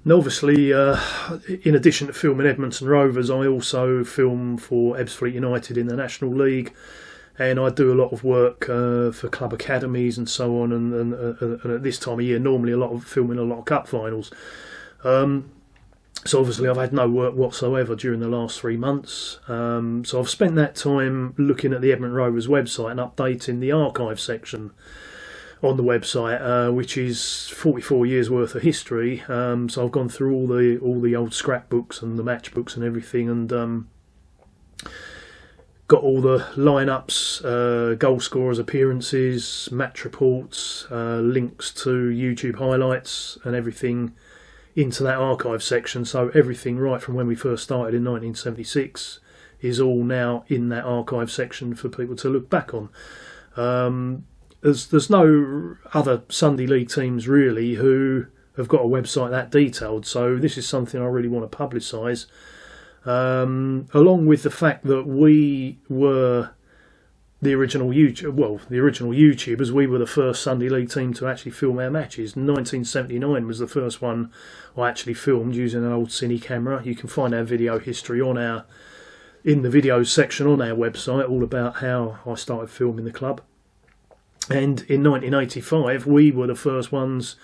And obviously, in addition to filming Edmonton Rovers, I also film for Ebbsfleet United in the National League, and I do a lot of work for club academies and so on. And at this time of year, normally filming a lot of cup finals. So obviously, I've had no work whatsoever during the last 3 months. So I've spent that time looking at the Edmonton Rovers website and updating the archive section on the website, which is 44 years worth of history. So I've gone through all the old scrapbooks and the match books and everything, and got all the lineups, goal scorers, appearances, match reports, links to YouTube highlights and everything into that archive section. So everything right from when we first started in 1976 is all now in that archive section for people to look back on. There's no other Sunday League teams really who have got a website that detailed, so this is something I really want to publicise. Along with the fact that we were the original YouTubers, we were the first Sunday League team to actually film our matches. 1979 was the first one I actually filmed using an old cine camera. You can find our video history in the videos section on our website, all about how I started filming the club. And in 1985, we were the first ones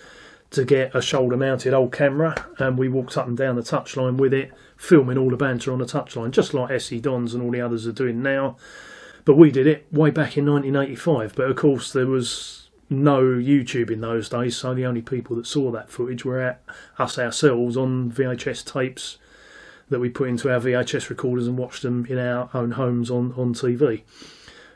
to get a shoulder-mounted old camera, and we walked up and down the touchline with it, filming all the banter on the touchline, just like SE Dons and all the others are doing now. But we did it way back in 1985. But of course, there was no YouTube in those days, so the only people that saw that footage were us ourselves on VHS tapes that we put into our VHS recorders and watched them in our own homes on TV.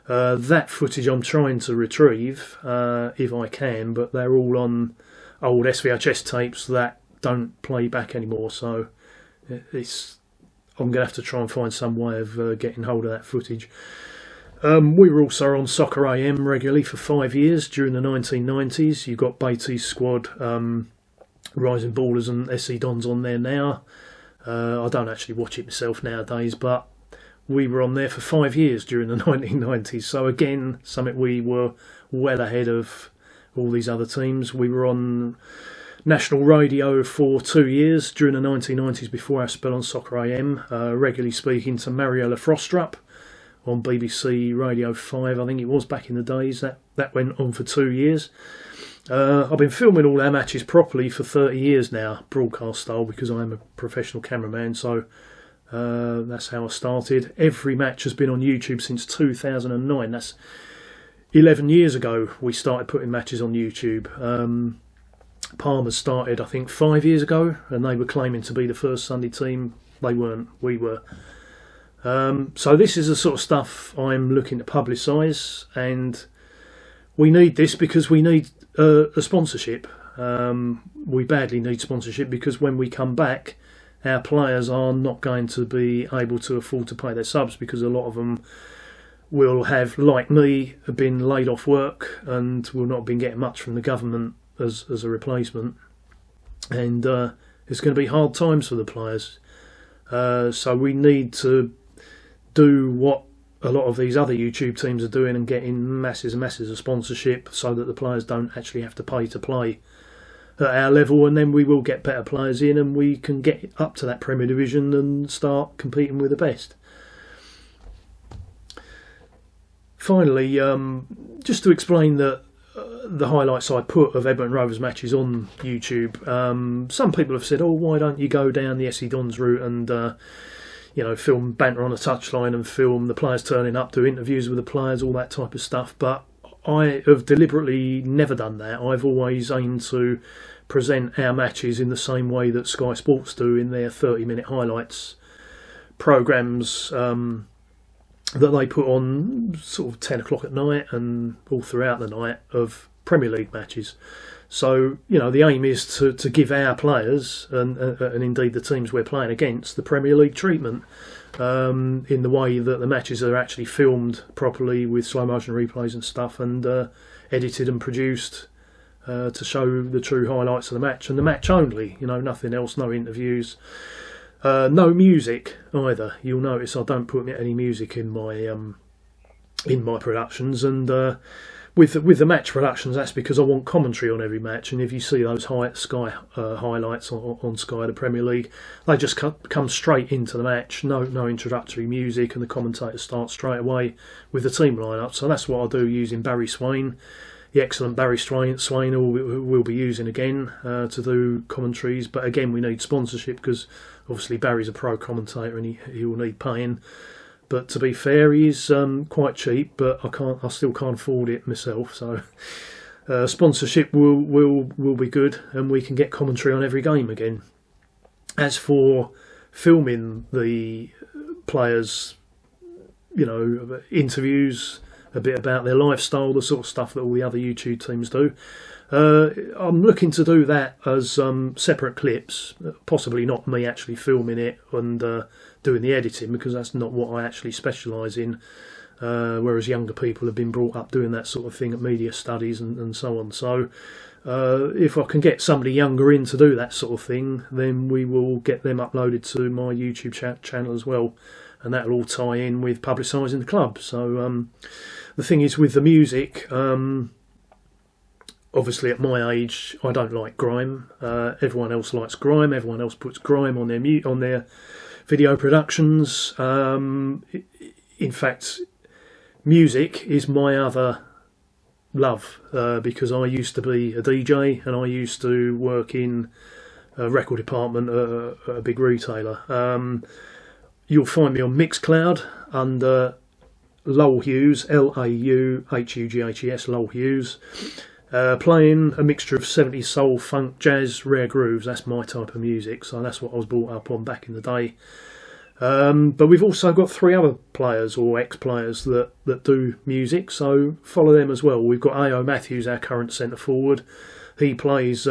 That footage I'm trying to retrieve, if I can, but they're all on old SVHS tapes that don't play back anymore, so I'm going to have to try and find some way of getting hold of that footage. We were also on Soccer AM regularly for 5 years during the 1990s. You've got Beatty's squad, Rising Ballers and SC Dons on there now. I don't actually watch it myself nowadays, but we were on there for 5 years during the 1990s. So again, something we were well ahead of all these other teams. We were on national radio for 2 years during the 1990s before our spell on Soccer AM, regularly speaking to Mariella Frostrup on BBC Radio 5, I think it was back in the days. That went on for 2 years. I've been filming all our matches properly for 30 years now, broadcast style, because I am a professional cameraman, so that's how I started. Every match has been on YouTube since 2009. That's 11 years ago we started putting matches on YouTube. Palmer started, I think, 5 years ago, and they were claiming to be the first Sunday team. They weren't, we were. So this is the sort of stuff I'm looking to publicise, and we need this because we need a sponsorship. We badly need sponsorship, because when we come back, our players are not going to be able to afford to pay their subs, because a lot of them will have, like me, been laid off work and will not have been getting much from the government as a replacement. And it's going to be hard times for the players. So we need to do what a lot of these other YouTube teams are doing and getting masses and masses of sponsorship, so that the players don't actually have to pay to play at our level, and then we will get better players in and we can get up to that Premier Division and start competing with the best. Finally, just to explain that the highlights I put of Edmonton Rovers matches on YouTube, some people have said, oh, why don't you go down the SE Dons route and film banter on a touchline and film the players turning up, do interviews with the players, all that type of stuff. But I have deliberately never done that. I've always aimed to present our matches in the same way that Sky Sports do in their 30-minute highlights programmes that they put on sort of 10 o'clock at night and all throughout the night of Premier League matches. So, the aim is to give our players and indeed the teams we're playing against the Premier League treatment, in the way that the matches are actually filmed properly with slow motion replays and stuff, and edited and produced to show the true highlights of the match, and the match only, nothing else, no interviews, no music either. You'll notice I don't put any music in my productions, and with the match productions, that's because I want commentary on every match. And if you see those Sky highlights on Sky, the Premier League, they just come straight into the match. No introductory music, and the commentators start straight away with the team lineup. So that's what I'll do using Barry Swain. The excellent Barry Swain will be using again to do commentaries. But again, we need sponsorship because obviously Barry's a pro commentator and he will need paying. But to be fair, he's quite cheap, but I still can't afford it myself. So sponsorship will be good, and we can get commentary on every game again. As for filming the players, interviews, a bit about their lifestyle, the sort of stuff that all the other YouTube teams do. I'm looking to do that as separate clips, possibly not me actually filming it and doing the editing, because that's not what I actually specialise in, whereas younger people have been brought up doing that sort of thing at media studies and so on. So if I can get somebody younger in to do that sort of thing, then we will get them uploaded to my YouTube channel as well, and that will all tie in with publicising the club. So the thing is with the music, obviously at my age I don't like grime. Everyone else likes grime. Everyone else puts grime on their video productions. In fact, music is my other love, because I used to be a DJ and I used to work in a record department at a big retailer. You'll find me on Mixcloud under Lowell Hughes, Laughughes, Lowell Hughes, playing a mixture of 70s soul, funk, jazz, rare grooves. That's my type of music, so that's what I was brought up on back in the day. But we've also got 3 other players or ex-players that do music, so follow them as well. We've got A.O. Matthews, our current centre forward. He plays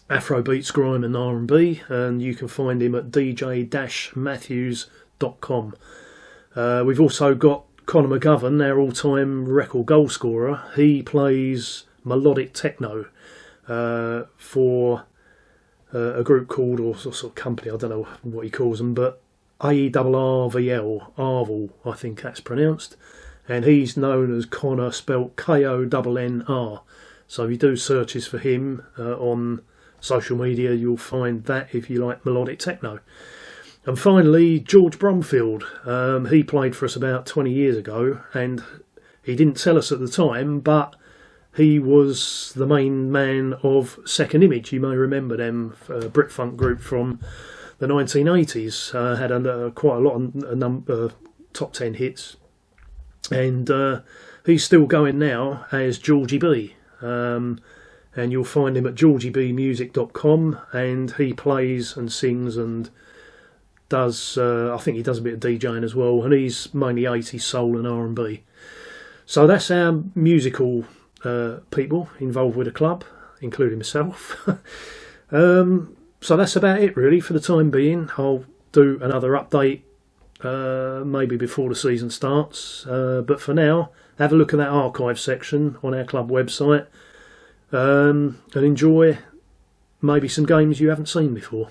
Afrobeats, grime and R&B, and you can find him at dj-matthews.com. We've also got Conor McGovern, our all-time record goal scorer. He plays melodic techno for a group called, or sort of company, I don't know what he calls them, but AERRVL, Arvel, I think that's pronounced. And he's known as Conor, spelt Konnr. So if you do searches for him on social media, you'll find that if you like melodic techno. And finally, George Bromfield. He played for us about 20 years ago, and he didn't tell us at the time, but he was the main man of Second Image. You may remember them, Brit Funk group from the 1980s. Had quite a lot of top 10 hits, and he's still going now as Georgie B. And you'll find him at georgiebmusic.com, and he plays and sings and does, I think he does a bit of DJing as well, and he's mainly 80s soul and R&B. So that's our musical people involved with the club, including myself. So that's about it really for the time being. I'll do another update maybe before the season starts, but for now, have a look at that archive section on our club website, and enjoy maybe some games you haven't seen before.